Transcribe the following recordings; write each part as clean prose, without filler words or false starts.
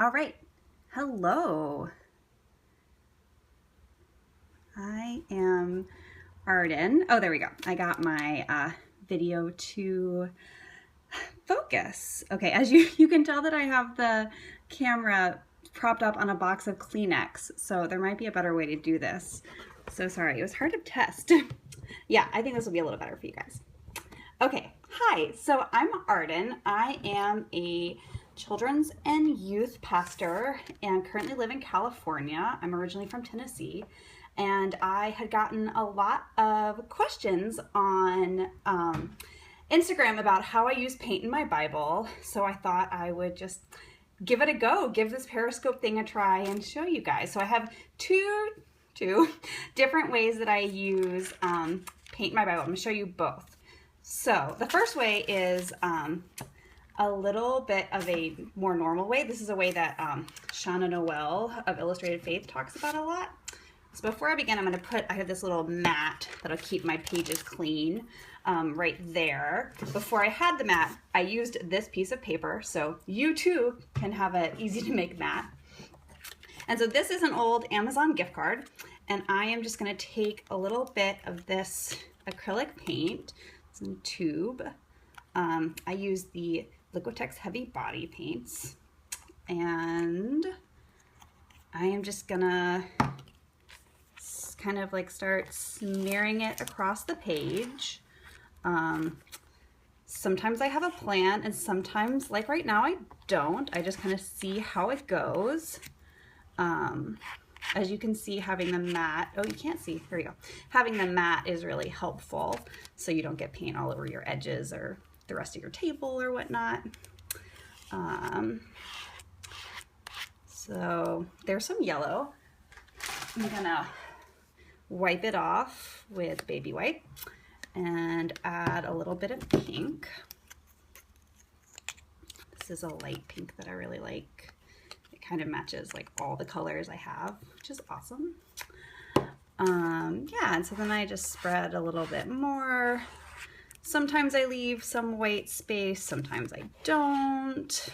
All right. Hello. I am Arden. Oh, there we go. I got my video to focus. Okay, as you can tell that I have the camera propped up on a box of Kleenex, so there might be a better way to do this. So sorry, it was hard to test. Yeah, I think this will be a little better for you guys. Okay, hi, so I'm Arden. I am a children's and youth pastor and currently live in California. I'm originally from Tennessee, and I had gotten a lot of questions on Instagram about how I use paint in my Bible, so I thought I would just give it a go, give this Periscope thing a try and show you guys. So I have two different ways that I use paint in my Bible. I'm going to show you both. So the first way is a little bit of a more normal way. This is a way that Shauna Noel of Illustrated Faith talks about a lot. So before I begin, I have this little mat that'll keep my pages clean right there. Before I had the mat, I used this piece of paper, so you too can have an easy to make mat. And so this is an old Amazon gift card, and I am just going to take a little bit of this acrylic paint, some tube. I use the Liquitex heavy body paints, and I am just gonna kind of like start smearing it across the page. Sometimes I have a plan, and sometimes, like right now, I don't. I just kind of see how it goes. As you can see, having the mat, oh, you can't see, here we go. Having the mat is really helpful so you don't get paint all over your edges or the rest of your table or whatnot. So there's some yellow. I'm gonna wipe it off with baby wipe and add a little bit of pink. This is a light pink that I really like. It kind of matches like all the colors I have, which is awesome. Yeah, and so then I just spread a little bit more. Sometimes I leave some white space, sometimes I don't.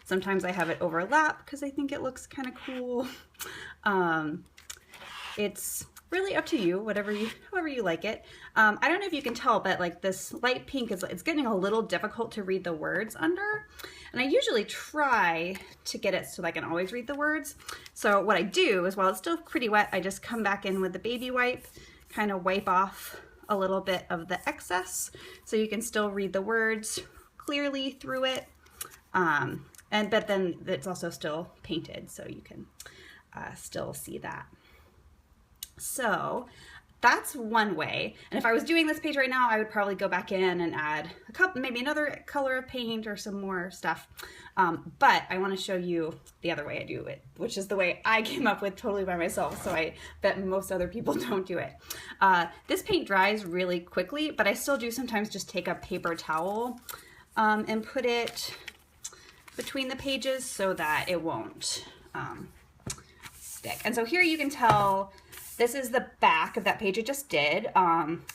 Sometimes I have it overlap because I think it looks kind of cool. It's really up to you, however you like it. I don't know if you can tell, but like this light pink it's getting a little difficult to read the words under. And I usually try to get it so that I can always read the words. So what I do is, while it's still pretty wet, I just come back in with the baby wipe, kind of wipe off a little bit of the excess so you can still read the words clearly through it. But then it's also still painted, so you can still see that. So that's one way. And if I was doing this page right now, I would probably go back in and add a couple, maybe another color of paint or some more stuff. But I want to show you the other way I do it, which is the way I came up with totally by myself. So I bet most other people don't do it. This paint dries really quickly, but I still do sometimes just take a paper towel and put it between the pages so that it won't stick. And so here you can tell this is the back of that page I just did.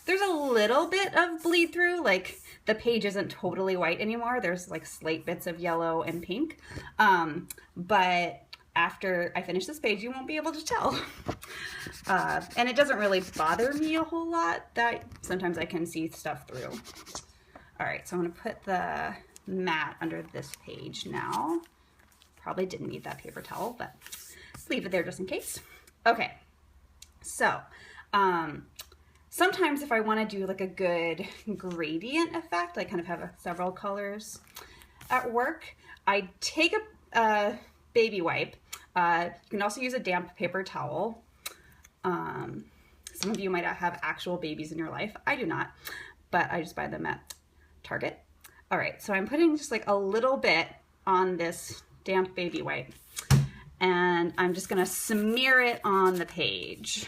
There's a little bit of bleed through, like the page isn't totally white anymore. There's like slight bits of yellow and pink. But after I finish this page, you won't be able to tell. And it doesn't really bother me a whole lot that sometimes I can see stuff through. All right, so I'm gonna put the mat under this page now. Probably didn't need that paper towel, but leave it there just in case. Okay. So, sometimes if I want to do like a good gradient effect, I kind of have several colors at work, I take a baby wipe. You can also use a damp paper towel. Some of you might have actual babies in your life. I do not, but I just buy them at Target. All right, so I'm putting just like a little bit on this damp baby wipe, and I'm just gonna smear it on the page.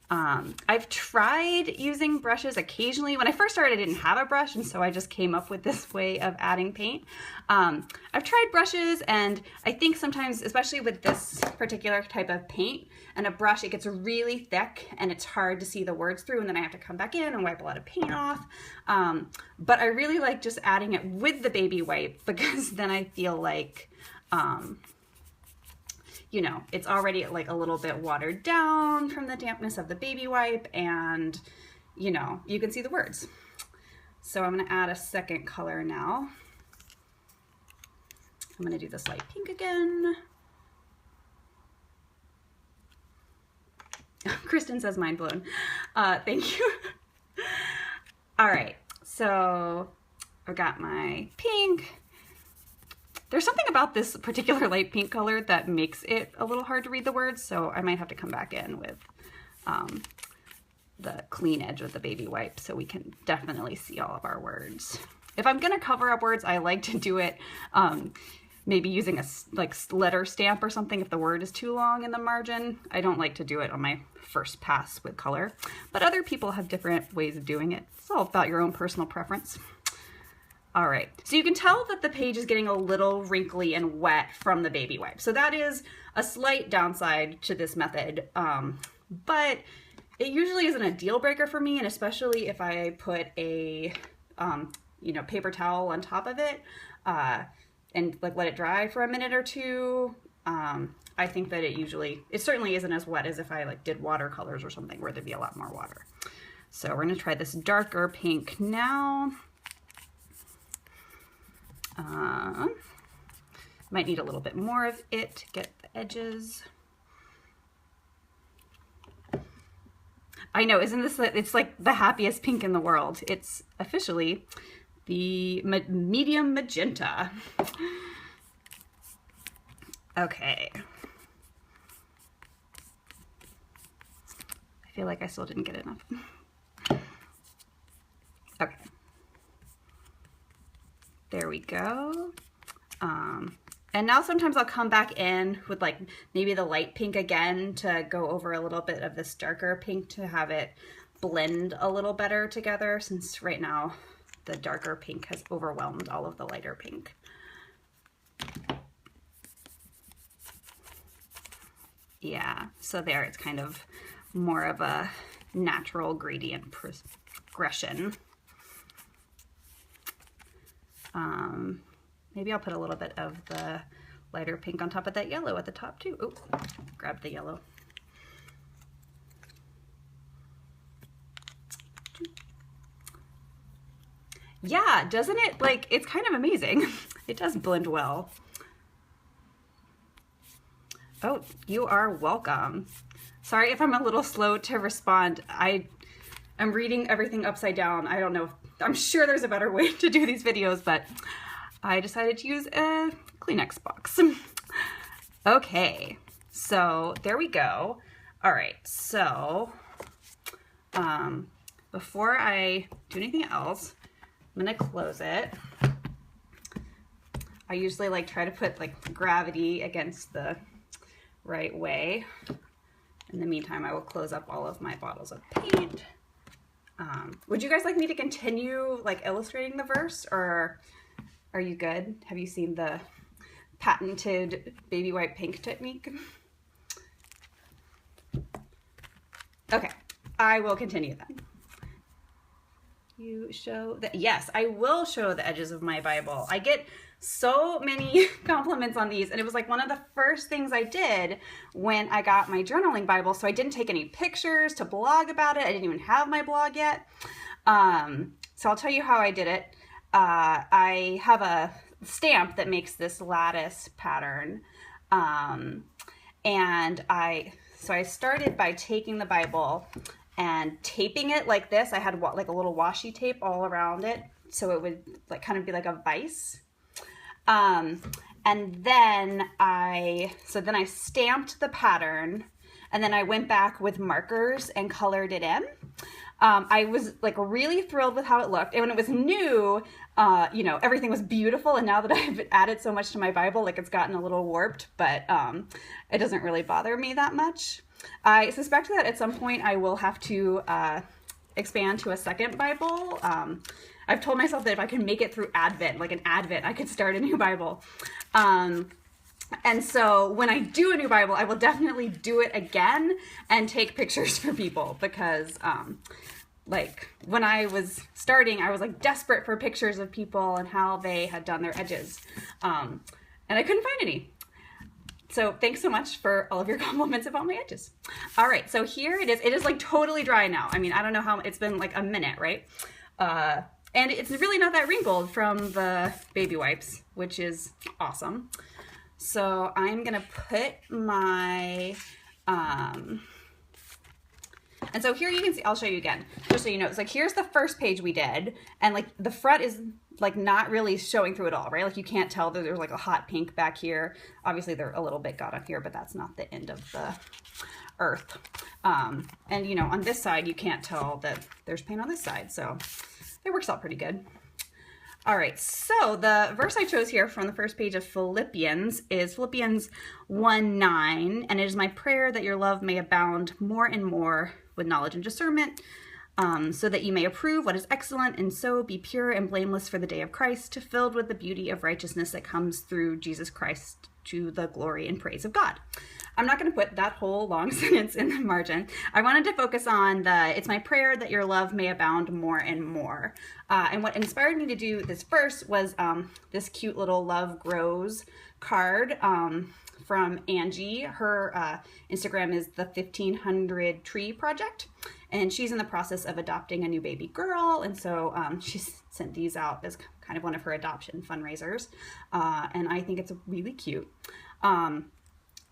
I've tried using brushes occasionally. When I first started, I didn't have a brush, and so I just came up with this way of adding paint. I've tried brushes, and I think sometimes, especially with this particular type of paint and a brush, it gets really thick and it's hard to see the words through, and then I have to come back in and wipe a lot of paint off. But I really like just adding it with the baby wipe, because then I feel like, you know, it's already like a little bit watered down from the dampness of the baby wipe, and you know, you can see the words. So I'm going to add a second color now. I'm going to do this light pink again. Kristen says mind blown. Thank you. All right, so I've got my pink. There's something about this particular light pink color that makes it a little hard to read the words, so I might have to come back in with the clean edge of the baby wipe so we can definitely see all of our words. If I'm gonna cover up words, I like to do it maybe using a letter stamp or something if the word is too long in the margin. I don't like to do it on my first pass with color, but other people have different ways of doing it. It's all about your own personal preference. All right, so you can tell that the page is getting a little wrinkly and wet from the baby wipe. So that is a slight downside to this method, but it usually isn't a deal breaker for me, and especially if I put a you know, paper towel on top of it and like let it dry for a minute or two. I think that it certainly isn't as wet as if I like did watercolors or something where there'd be a lot more water. So we're gonna try this darker pink now. Might need a little bit more of it to get the edges. I know, isn't this, it's like the happiest pink in the world. It's officially the medium magenta. Okay. I feel like I still didn't get enough. Okay. There we go. And now sometimes I'll come back in with like maybe the light pink again to go over a little bit of this darker pink to have it blend a little better together, since right now the darker pink has overwhelmed all of the lighter pink. Yeah, so there it's kind of more of a natural gradient progression. Maybe I'll put a little bit of the lighter pink on top of that yellow at the top too. Oh, grab the yellow. Yeah, doesn't it? Like, it's kind of amazing. It does blend well. Oh, you are welcome. Sorry if I'm a little slow to respond. I'm reading everything upside down. I don't know. I'm sure there's a better way to do these videos, but I decided to use a Kleenex box. Okay, so there we go. All right, so before I do anything else, I'm gonna close it. I usually like try to put like gravity against the right way. In the meantime, I will close up all of my bottles of paint. Would you guys like me to continue like illustrating the verse, or are you good? Have you seen the patented baby wipe pink technique? Okay, I will continue then. You show that, yes, I will show the edges of my Bible. I get so many compliments on these, and it was like one of the first things I did when I got my journaling Bible. So I didn't take any pictures to blog about it. I didn't even have my blog yet. So I'll tell you how I did it. I have a stamp that makes this lattice pattern. And I started by taking the Bible and taping it like this. I had like a little washi tape all around it, so it would like kind of be like a vise. And then I stamped the pattern, and then I went back with markers and colored it in. I was like really thrilled with how it looked. And when it was new, you know, everything was beautiful. And now that I've added so much to my Bible, like it's gotten a little warped, but it doesn't really bother me that much. I suspect that at some point I will have to expand to a second Bible. I've told myself that if I can make it through Advent, like an Advent, I could start a new Bible. And so when I do a new Bible, I will definitely do it again and take pictures for people, because like when I was starting, I was like desperate for pictures of people and how they had done their edges. And I couldn't find any. So thanks so much for all of your compliments about my edges. All right, so here it is. It is like totally dry now. I mean, I don't know how, it's been like a minute, right? And it's really not that wrinkled from the baby wipes, which is awesome. So I'm gonna put my, and so here you can see, I'll show you again, just so you know, it's like, here's the first page we did, and like the front is like not really showing through at all, right? Like you can't tell that there's like a hot pink back here. Obviously they're a little bit got on here, but that's not the end of the earth. And you know, on this side, you can't tell that there's paint on this side. So it works out pretty good. All right, so the verse I chose here from the first page of Philippians is Philippians 1:9, and it is my prayer that your love may abound more and more with knowledge and discernment, so that you may approve what is excellent, and so be pure and blameless for the day of Christ, filled with the beauty of righteousness that comes through Jesus Christ, to the glory and praise of God. I'm not going to put that whole long sentence in the margin. I wanted to focus on it's my prayer that your love may abound more and more. And what inspired me to do this verse was this cute little Love Grows card from Angie. Her Instagram is the 1500 Tree Project, and she's in the process of adopting a new baby girl. And so she sent these out as kind of one of her adoption fundraisers. And I think it's really cute.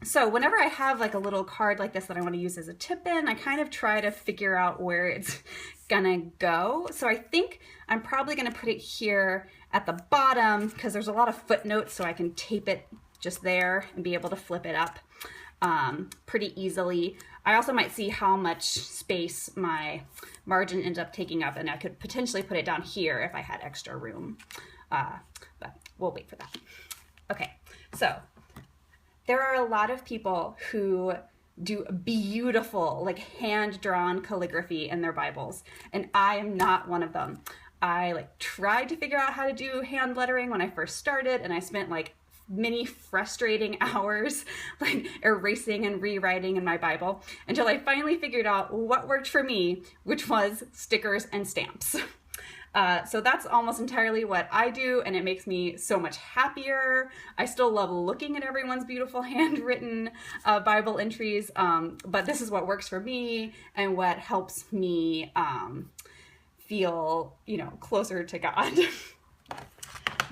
So whenever I have like a little card like this that I want to use as a tip-in, I kind of try to figure out where it's gonna go. So I think I'm probably gonna put it here at the bottom, because there's a lot of footnotes, so I can tape it just there and be able to flip it up pretty easily. I also might see how much space my margin ends up taking up, and I could potentially put it down here if I had extra room, but we'll wait for that. Okay, so there are a lot of people who do beautiful, like hand-drawn calligraphy in their Bibles, and I am not one of them. I like tried to figure out how to do hand lettering when I first started, and I spent like many frustrating hours like erasing and rewriting in my Bible until I finally figured out what worked for me, which was stickers and stamps. So that's almost entirely what I do, and it makes me so much happier. I still love looking at everyone's beautiful handwritten Bible entries, but this is what works for me and what helps me feel, you know, closer to God.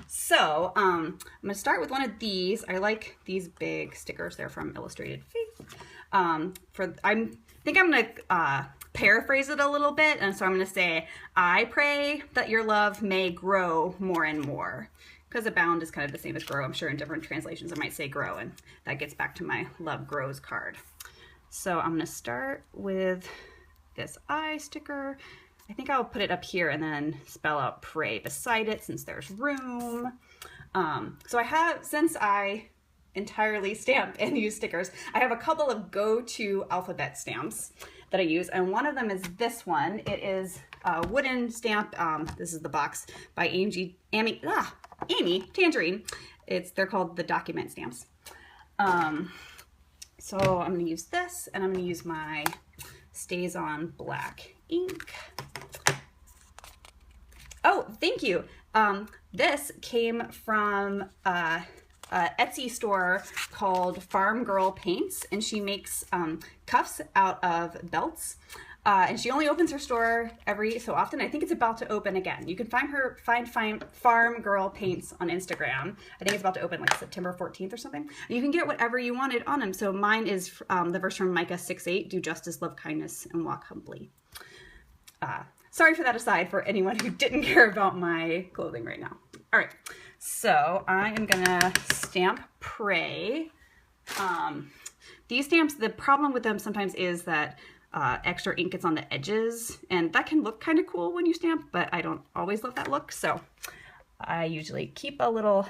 So I'm gonna start with one of these. I like these big stickers. They're from Illustrated Faith. I think I'm gonna paraphrase it a little bit, and so I'm gonna say, I pray that your love may grow more and more, because abound is kind of the same as grow. I'm sure in different translations it might say grow, and that gets back to my Love Grows card. So I'm gonna start with this eye sticker. I think I'll put it up here and then spell out pray beside it, since there's room. So I have, since I entirely stamp and use stickers, I have a couple of go-to alphabet stamps that I use, and one of them is this one. It is a wooden stamp. This is the box by Amy Tangerine. They're called the document stamps. So I'm going to use this, and I'm going to use my Stays On black ink. Oh, thank you. This came from Etsy store called Farm Girl Paints, and she makes cuffs out of belts, and she only opens her store every so often. I think it's about to open again. You can find Farm Girl Paints on Instagram. I think it's about to open like September 14th or something. And you can get whatever you wanted on them. So mine is the verse from Micah 6:8, do justice, love kindness, and walk humbly. Sorry for that aside for anyone who didn't care about my clothing right now. All right, so I am gonna stamp pray. These stamps, the problem with them sometimes is that extra ink gets on the edges, and that can look kind of cool when you stamp, but I don't always love that look, so I usually keep a little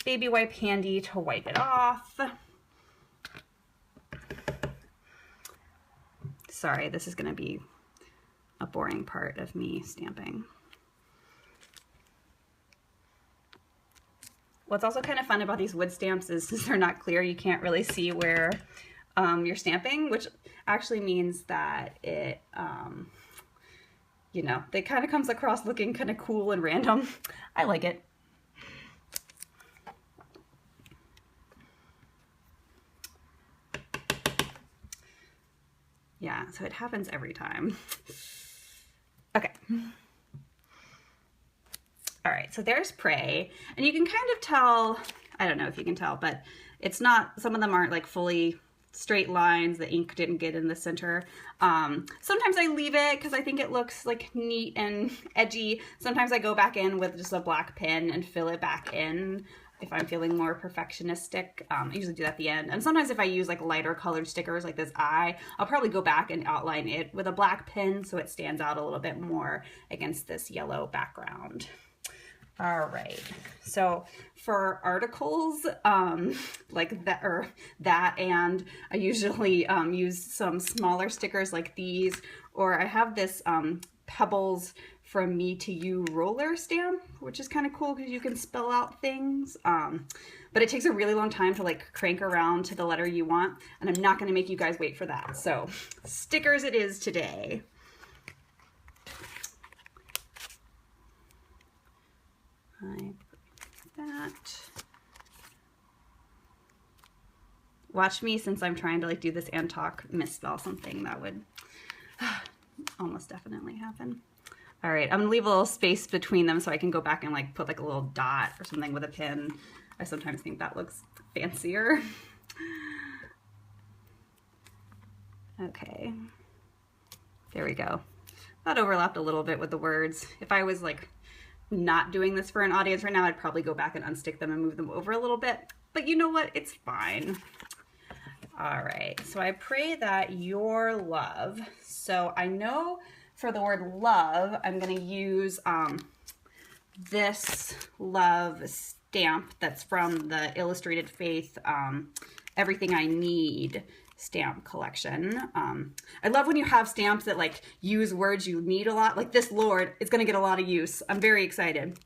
baby wipe handy to wipe it off. Sorry, this is going to be a boring part of me stamping. What's also kind of fun about these wood stamps is since they're not clear, you can't really see where you're stamping, which actually means that it, you know, it kind of comes across looking kind of cool and random. I like it. Yeah, so it happens every time. Okay. All right, so there's Prey, and you can kind of tell, I don't know if you can tell, but it's not, some of them aren't like fully straight lines. The ink didn't get in the center. Sometimes I leave it because I think it looks like neat and edgy. Sometimes I go back in with just a black pen and fill it back in if I'm feeling more perfectionistic. I usually do that at the end. And sometimes if I use like lighter colored stickers like this eye, I'll probably go back and outline it with a black pen so it stands out a little bit more against this yellow background. All right, so for articles like that, or that, and I usually use some smaller stickers like these, or I have this Pebbles from Me to You roller stamp, which is kind of cool because you can spell out things, but it takes a really long time to like crank around to the letter you want, and I'm not going to make you guys wait for that. So stickers it is today. I put that. Watch me, since I'm trying to like do this and talk, misspell something. That would almost definitely happen. All right, I'm gonna leave a little space between them so I can go back and like put like a little dot or something with a pin. I sometimes think that looks fancier. Okay, there we go. That overlapped a little bit with the words. If I was like not doing this for an audience right now, I'd probably go back and unstick them and move them over a little bit, but you know what, it's fine. All right, so I pray that your love. So I know for the word love, I'm gonna use this love stamp that's from the Illustrated Faith Everything I Need stamp collection. I love when you have stamps that like use words you need a lot, like this Lord is gonna get a lot of use. I'm very excited.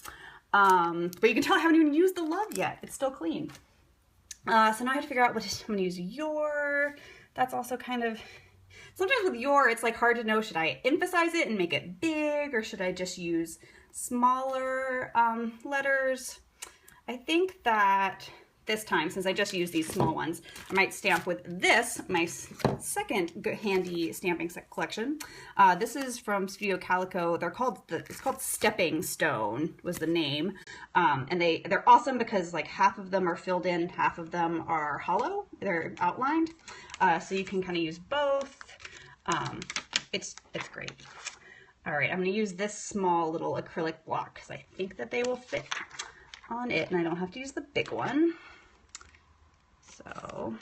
But you can tell I haven't even used the love yet. It's still clean. So now I have to figure out what I'm gonna use your. That's also kind of, sometimes with your, it's like hard to know, should I emphasize it and make it big, or should I just use smaller letters? I think that this time, since I just used these small ones, I might stamp with this, my second handy stamping collection. This is from Studio Calico. They're called, it's called Stepping Stone was the name. And they're awesome because like half of them are filled in, half of them are hollow. They're outlined. So you can kind of use both. It's great. All right, I'm gonna use this small little acrylic block because I think that they will fit on it and I don't have to use the big one. So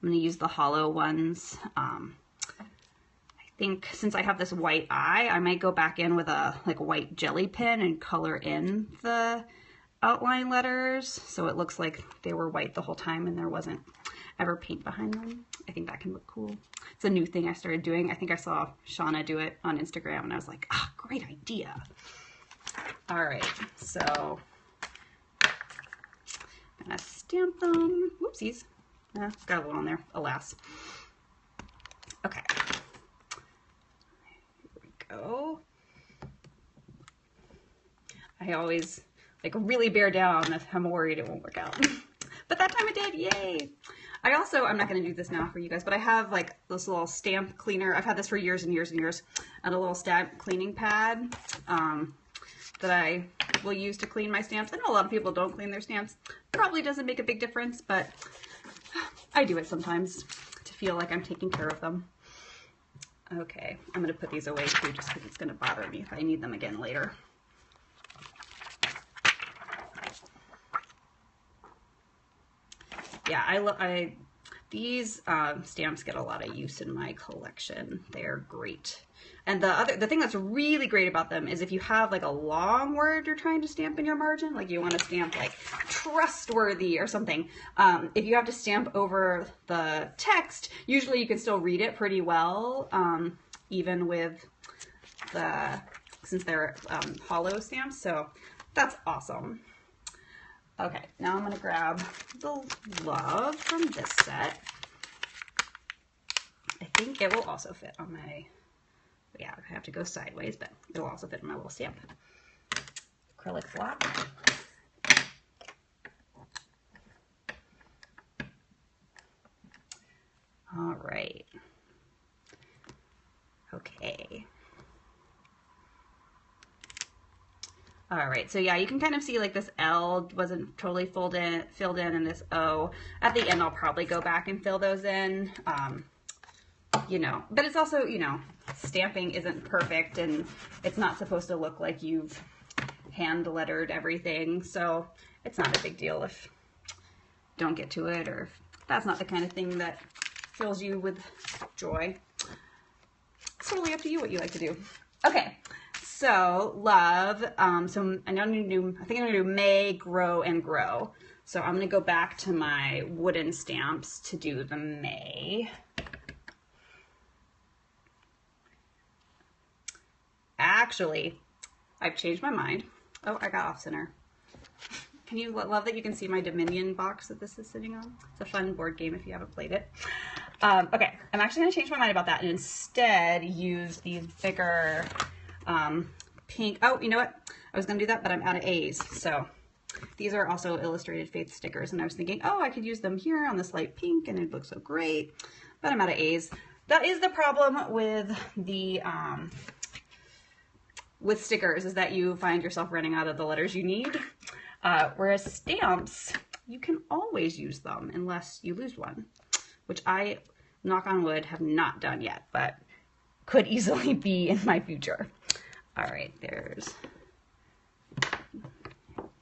I'm going to use the hollow ones. I think since I have this white eye, I might go back in with a like white jelly pen and color in the outline letters so it looks like they were white the whole time and there wasn't ever paint behind them. I think that can look cool. It's a new thing I started doing. I think I saw Shauna do it on Instagram and I was like, ah, great idea. All right, so I'm gonna stamp them. Whoopsies. Got a little on there, alas. Okay. Here we go. I always like really bear down if I'm worried it won't work out. But that time it did, yay. I also, I'm not gonna do this now for you guys, but I have like this little stamp cleaner. I've had this for years and years and years. And a little stamp cleaning pad that I will use to clean my stamps. I know a lot of people don't clean their stamps. Probably doesn't make a big difference, but I do it sometimes to feel like I'm taking care of them. Okay, I'm gonna put these away too just because it's gonna bother me if I need them again later. Yeah, These stamps get a lot of use in my collection. They're great. And the thing that's really great about them is if you have like a long word you're trying to stamp in your margin, like you want to stamp like trustworthy or something, if you have to stamp over the text, usually you can still read it pretty well, even with since they're hollow stamps. So that's awesome. Okay, now I'm going to grab the Love from this set. I think it will also fit on my, yeah, I have to go sideways, but it'll also fit in my little stamp. Acrylic block. All right. Okay. All right, so yeah, you can kind of see like this L wasn't totally filled in, and this O. At the end, I'll probably go back and fill those in, you know. But it's also, you know, stamping isn't perfect, and it's not supposed to look like you've hand-lettered everything, so it's not a big deal if you don't get to it, or if that's not the kind of thing that fills you with joy. It's totally up to you what you like to do. Okay. So Love, so I think I'm gonna do May, Grow, and Grow. So I'm gonna go back to my wooden stamps to do the May. Actually, I've changed my mind. Oh, I got off center. Can you love that you can see my Dominion box that this is sitting on? It's a fun board game if you haven't played it. Okay, I'm actually gonna change my mind about that and instead use these bigger pink. Oh, you know what? I was gonna do that, but I'm out of A's. So these are also Illustrated Faith stickers, and I was thinking, oh, I could use them here on this light pink, and it'd look so great. But I'm out of A's. That is the problem with the with stickers, is that you find yourself running out of the letters you need. Whereas stamps, you can always use them unless you lose one, which I, knock on wood, have not done yet, but could easily be in my future. All right, there's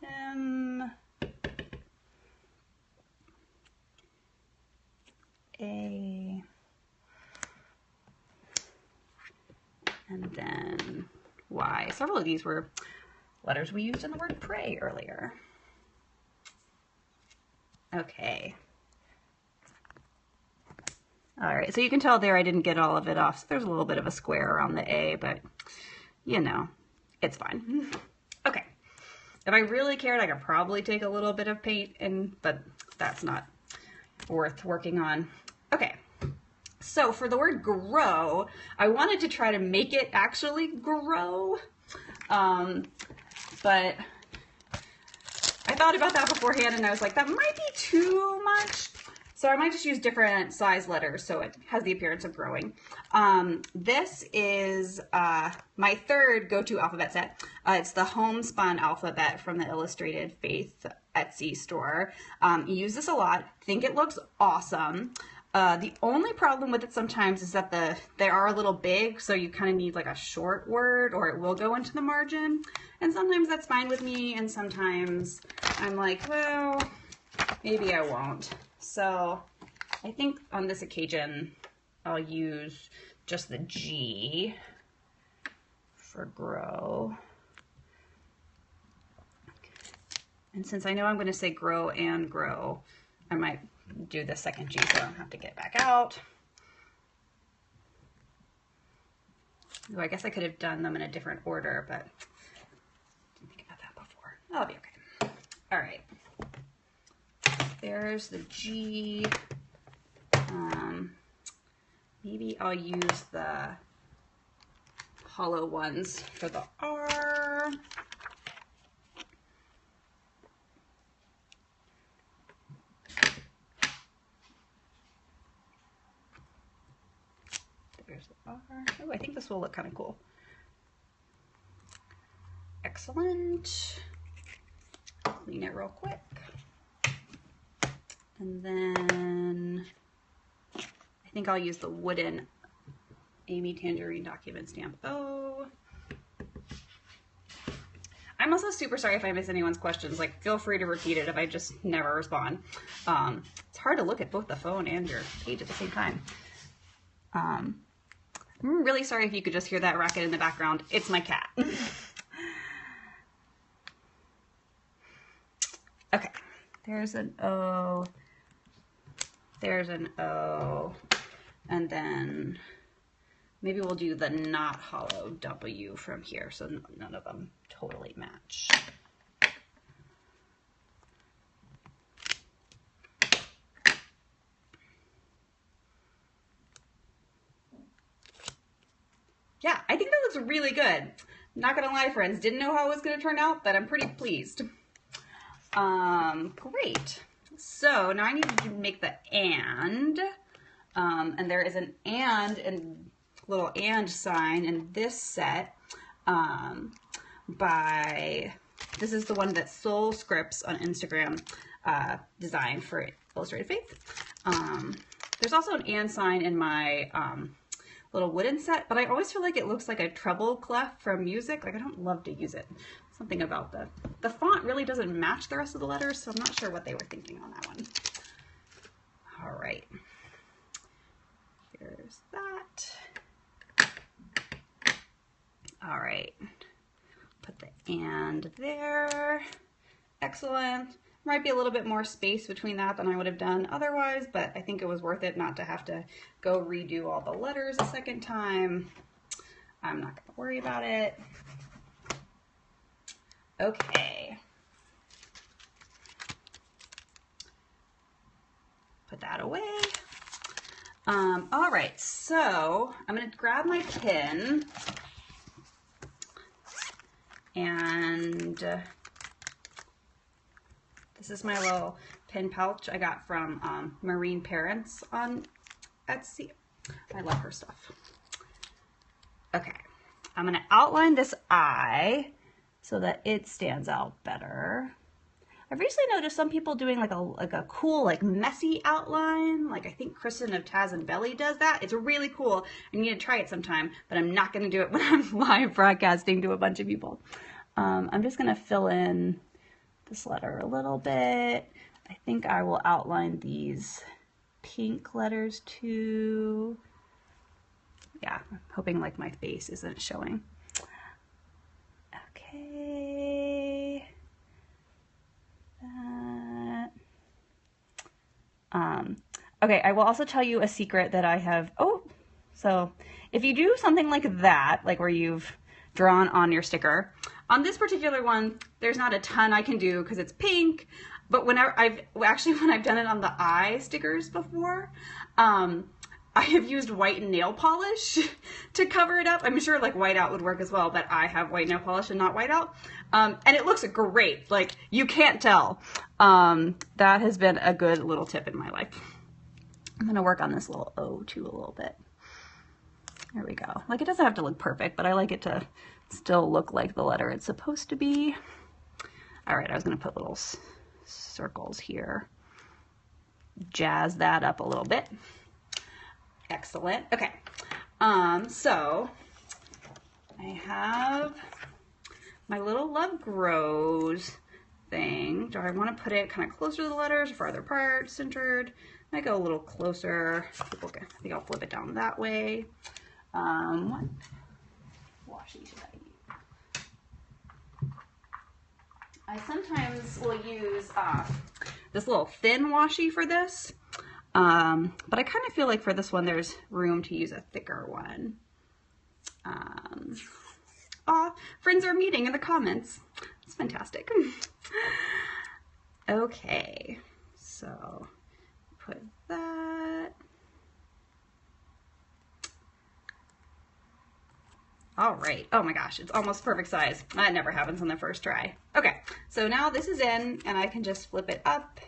M, A, and then Y. Several of these were letters we used in the word pray earlier. Okay. All right, so you can tell there I didn't get all of it off. So there's a little bit of a square around the A, but you know, it's fine. Okay. If I really cared, I could probably take a little bit of paint but that's not worth working on. Okay. So for the word grow, I wanted to try to make it actually grow. But I thought about that beforehand and I was like, that might be too much. So I might just use different size letters so it has the appearance of growing. This is my third go-to alphabet set. It's the homespun alphabet from the Illustrated Faith Etsy store. You use this a lot. Think it looks awesome. The only problem with it sometimes is that they are a little big, so you kind of need like a short word or it will go into the margin. And sometimes that's fine with me, and sometimes I'm like, well, maybe I won't. So I think on this occasion, I'll use just the G for grow. And since I know I'm going to say grow and grow, I might do the second G so I don't have to get back out. Ooh, I guess I could have done them in a different order, but didn't think about that before. That'll be okay. All right. There's the G. Maybe I'll use the hollow ones for the R. There's the R. Oh, I think this will look kind of cool. Excellent. Clean it real quick. And then I think I'll use the wooden Amy Tangerine document stamp O. I I'm also super sorry if I miss anyone's questions. Like, feel free to repeat it if I just never respond. It's hard to look at both the phone and your page at the same time. I'm really sorry if you could just hear that racket in the background. It's my cat. Okay, there's an O, there's an O, and then maybe we'll do the not hollow W from here so none of them totally match. Yeah, I think that looks really good. Not gonna lie, friends, didn't know how it was gonna turn out, but I'm pretty pleased. Great. So now I need to make the and there is an and little and sign in this set this is the one that Soul Scripts on Instagram designed for Illustrated Faith. There's also an and sign in my little wooden set, but I always feel like it looks like a treble clef from music. Like, I don't love to use it. Something about the font really doesn't match the rest of the letters, so I'm not sure what they were thinking on that one. All right, here's that. All right, put the and there. Excellent. Might be a little bit more space between that than I would have done otherwise, but I think it was worth it not to have to go redo all the letters a second time. I'm not going to worry about it. Okay. Put that away. All right, so I'm going to grab my pin and this is my little pin pouch I got from Marine Parents on Etsy. I love her stuff. Okay, I'm going to outline this eye so that it stands out better. I've recently noticed some people doing like a cool, like messy outline. Like I think Kristen of Taz and Belly does that. It's really cool. I need to try it sometime, but I'm not going to do it when I'm live broadcasting to a bunch of people. I'm just going to fill in this letter a little bit. I think I will outline these pink letters too. Yeah, I'm hoping like my face isn't showing. Okay. That. Okay, I will also tell you a secret that I have. Oh, so if you do something like that, like where you've drawn on your sticker, on this particular one, there's not a ton I can do because it's pink, but when I've done it on the eye stickers before, I have used white nail polish to cover it up. I'm sure like whiteout would work as well, but I have white nail polish and not whiteout. And it looks great. Like you can't tell. That has been a good little tip in my life. I'm gonna work on this little O too a little bit. There we go. Like it doesn't have to look perfect, but I like it to still look like the letter it's supposed to be. All right, I was gonna put little circles here. Jazz that up a little bit. Excellent. Okay. So I have my little Love Grows thing. Do I want to put it kind of closer to the letters, farther apart, centered? I go a little closer. Okay, I think I'll flip it down that way. What washi should I use? I sometimes will use this little thin washi for this. But I kind of feel like for this one, there's room to use a thicker one. Friends are meeting in the comments. It's fantastic. Okay, so put that. All right. Oh my gosh, it's almost perfect size. That never happens on the first try. Okay, so now this is in and I can just flip it up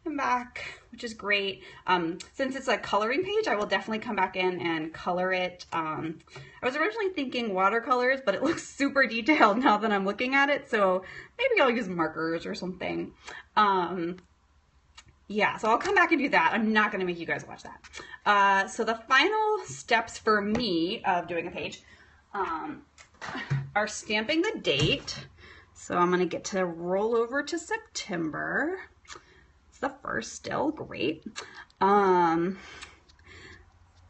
and back, which is great. Since it's a coloring page, I will definitely come back in and color it. I was originally thinking watercolors, but it looks super detailed now that I'm looking at it, so maybe I'll use markers or something. Yeah, so I'll come back and do that. I'm not gonna make you guys watch that. So the final steps for me of doing a page are stamping the date. So I'm gonna get to roll over to September. It's the first still, great.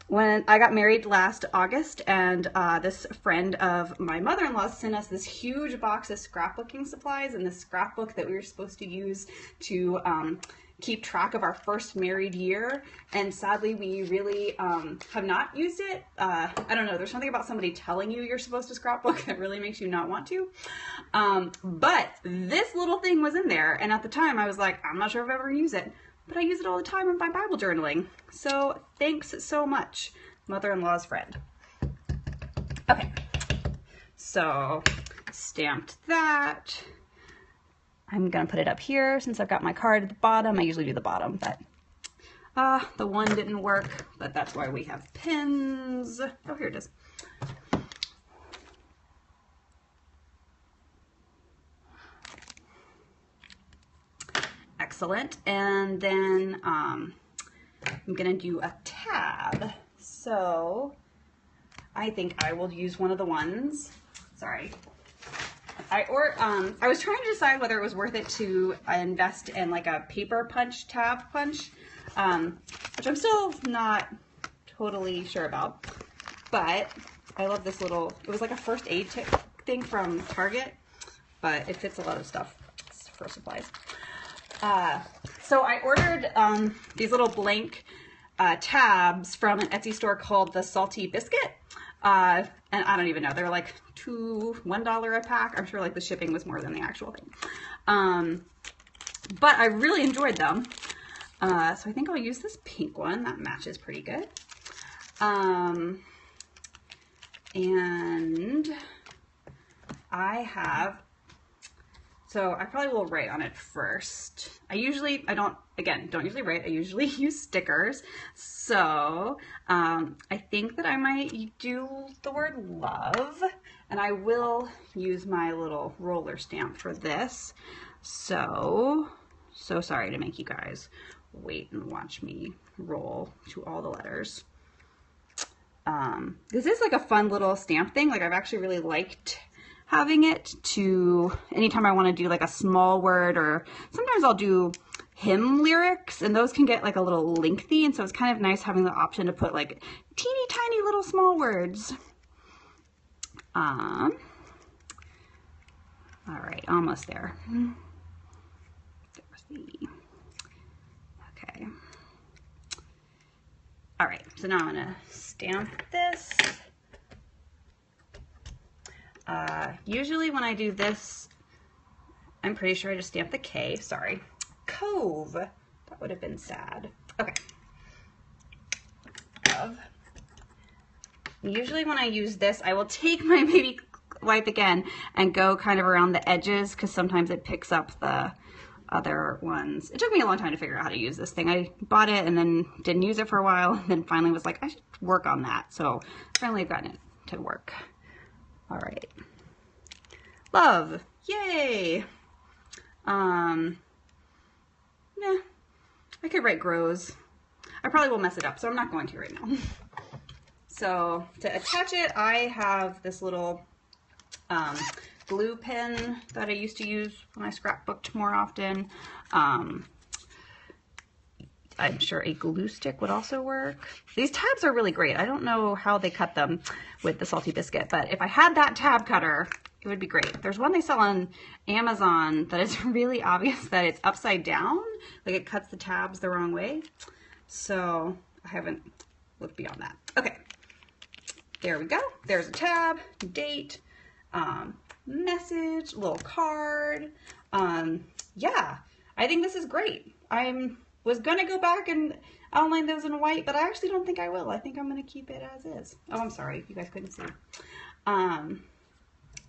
When I got married last August, and this friend of my mother-in-law sent us this huge box of scrapbooking supplies and this scrapbook that we were supposed to use to keep track of our first married year. And sadly, we really have not used it. I don't know, there's something about somebody telling you you're supposed to scrapbook that really makes you not want to. But this little thing was in there, and at the time I was like, I'm not sure if I've ever used it. But I use it all the time in my Bible journaling. So thanks so much, mother-in-law's friend. Okay, so stamped that. I'm gonna put it up here since I've got my card at the bottom. I usually do the bottom, but the one didn't work, but that's why we have pins. Oh, here it is. Excellent. And then I'm gonna do a tab. So I think I will use one of the ones. Sorry. I was trying to decide whether it was worth it to invest in like a paper punch, tab punch, which I'm still not totally sure about. But I love this little, it was like a first aid thing from Target, but it fits a lot of stuff for supplies. So I ordered these little blank tabs from an Etsy store called the Salty Biscuit. And I don't even know, they're like $1 a pack. I'm sure like the shipping was more than the actual thing. But I really enjoyed them. So I think I'll use this pink one. That matches pretty good. And I have, so I probably will write on it first. I don't usually write. I usually use stickers. So I think that I might do the word love, and I will use my little roller stamp for this. So sorry to make you guys wait and watch me roll to all the letters. This is like a fun little stamp thing. Like I've actually really liked having it to anytime I want to do like a small word, or sometimes I'll do hymn lyrics, and those can get like a little lengthy, and so it's kind of nice having the option to put like teeny tiny little small words. All right, almost there. There's the, okay. All right, so now I'm gonna stamp this. Usually when I do this, I'm pretty sure I just stamp the K, sorry. Cove, that would have been sad. Okay. Cove. Usually when I use this, I will take my baby wipe again and go kind of around the edges, because sometimes it picks up the other ones. It took me a long time to figure out how to use this thing. I bought it and then didn't use it for a while, and then finally was like, I should work on that. So finally I've gotten it to work. All right. Love, yay. Yeah, I could write grows. I probably will mess it up, so I'm not going to right now. So to attach it, I have this little glue pen that I used to use when I scrapbooked more often. I'm sure a glue stick would also work. These tabs are really great. I don't know how they cut them with the Salty Biscuit, but if I had that tab cutter, it would be great. There's one they sell on Amazon that is really obvious that it's upside down, like it cuts the tabs the wrong way. So I haven't looked beyond that. Okay, there we go. There's a tab, date, message, little card. Yeah, I think this is great. I was gonna go back and outline those in white, but I actually don't think I will. I think I'm gonna keep it as is. Oh, I'm sorry, you guys couldn't see.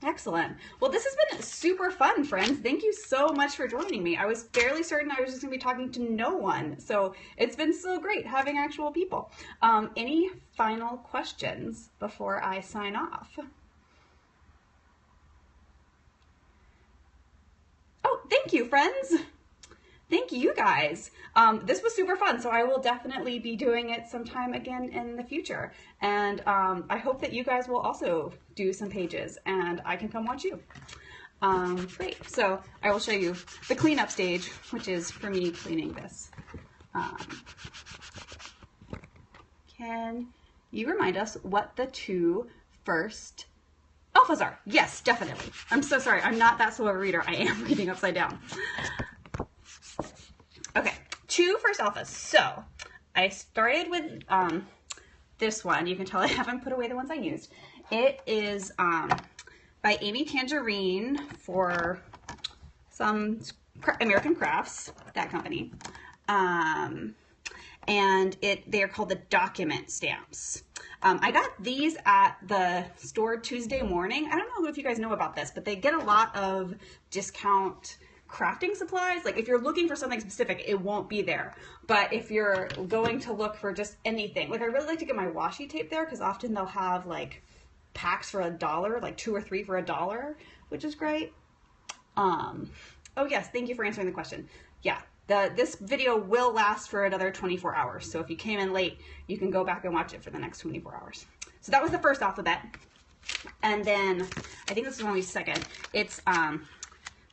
Excellent. Well, this has been super fun, friends. Thank you so much for joining me. I was fairly certain I was just gonna be talking to no one, so it's been so great having actual people. Any final questions before I sign off? Oh, thank you, friends. Thank you guys. This was super fun, so I will definitely be doing it sometime again in the future. And I hope that you guys will also do some pages and I can come watch you. Great. So I will show you the cleanup stage, which is for me cleaning this. Can you remind us what the two first alphas are? Yes, definitely. I'm so sorry. I'm not that slow of a reader. I am reading upside down. Okay, two first alphas. So I started with this one. You can tell I haven't put away the ones I used. It is by Amy Tangerine for some American Crafts, that company. And they are called the document stamps. I got these at the store Tuesday morning. I don't know if you guys know about this, but they get a lot of discount crafting supplies. Like if you're looking for something specific, it won't be there. But if you're going to look for just anything, like I really like to get my washi tape there because often they'll have like packs for $1, like 2 or 3 for $1, which is great. Oh yes, thank you for answering the question. Yeah. This video will last for another 24 hours. So if you came in late, you can go back and watch it for the next 24 hours. So that was the first alphabet. And then I think this is only second. It's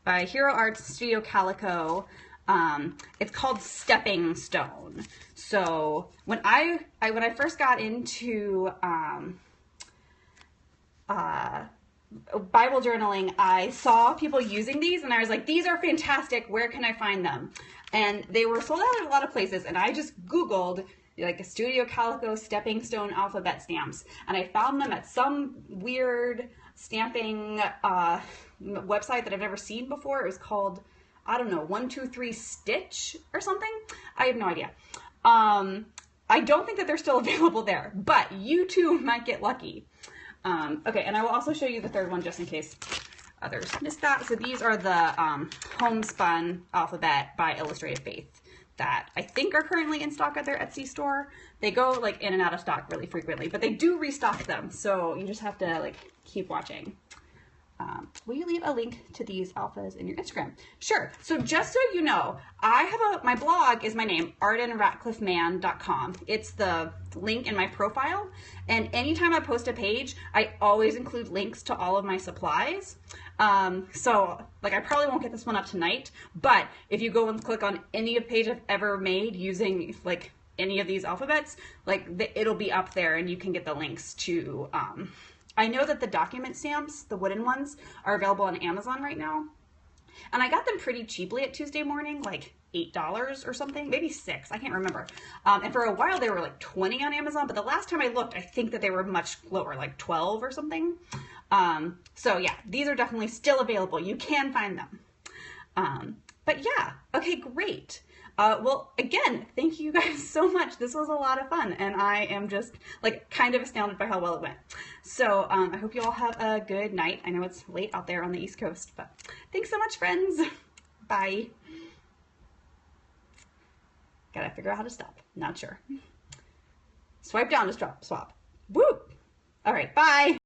by Hero Arts Studio Calico. It's called Stepping Stone. So when I first got into Bible journaling, I saw people using these and I was like, these are fantastic. Where can I find them? And they were sold out at a lot of places. And I just Googled like a Studio Calico Stepping Stone alphabet stamps. And I found them at some weird stamping website that I've never seen before. It was called, I don't know, 123 Stitch or something. I have no idea. I don't think that they're still available there, but you too might get lucky. Okay, and I will also show you the third one just in case others missed that. So these are the homespun alphabet by Illustrated Faith that I think are currently in stock at their Etsy store. They go like in and out of stock really frequently, but they do restock them. So you just have to like keep watching. Will you leave a link to these alphas in your Instagram? Sure. So just so you know, I have my blog is my name, ardenratcliff-mann.com. It's the link in my profile. And anytime I post a page, I always include links to all of my supplies. So like I probably won't get this one up tonight, but if you go and click on any page I've ever made using like any of these alphabets, like it'll be up there and you can get the links to, I know that the document stamps, the wooden ones, are available on Amazon right now. And I got them pretty cheaply at Tuesday morning, like $8 or something, maybe $6, I can't remember. And for a while they were like 20 on Amazon, but the last time I looked, I think that they were much lower, like 12 or something. So yeah, these are definitely still available. You can find them. But yeah, okay, great. Well, again, thank you guys so much. This was a lot of fun, and I am just like kind of astounded by how well it went. So I hope you all have a good night. I know it's late out there on the East Coast, but thanks so much, friends. Bye. Gotta figure out how to stop. Not sure. Swipe down to swap. Woo! All right, bye.